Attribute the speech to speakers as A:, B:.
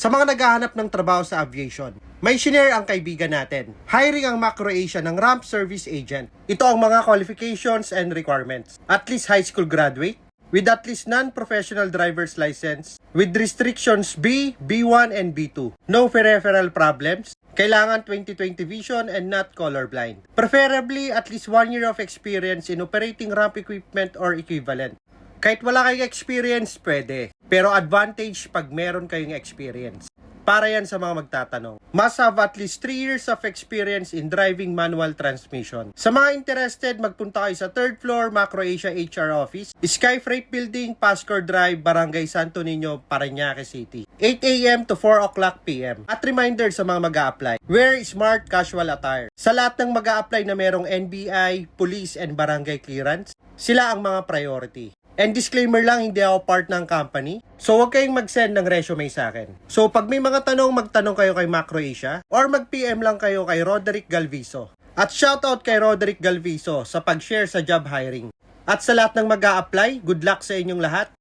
A: Sa mga naghahanap ng trabaho sa aviation, may shinare ang kaibigan natin. Hiring ang MacroAsia ng Ramp Service Agent. Ito ang mga qualifications and requirements. At least high school graduate, with at least non-professional driver's license, with restrictions B, B1, and B2. No peripheral problems. Kailangan 20/20 vision and not colorblind. Preferably at least 1 year of experience in operating ramp equipment or equivalent. Kahit wala kayong experience, pwede. Pero advantage pag meron kayong experience. Para yan sa mga magtatanong. Must have at least 3 years of experience in driving manual transmission. Sa mga interested, magpunta kayo sa 3rd floor MacroAsia HR office, Sky Freight Building, Pascor Drive, Barangay Santo Niño, Parañaque City. 8 a.m. to 4 o'clock p.m. At reminder sa mga mag-a-apply, wear smart casual attire. Sa lahat ng mag-a-apply na merong NBI, police, and barangay clearance, sila ang mga priority. And disclaimer lang, hindi ako part ng company. So, huwag kayong mag-send ng resume sa akin. So, pag may mga tanong, magtanong kayo kay MacroAsia or mag-PM lang kayo kay Roderick Galviso. At shoutout kay Roderick Galviso sa pag-share sa job hiring. At sa lahat ng mag-a-apply, good luck sa inyong lahat.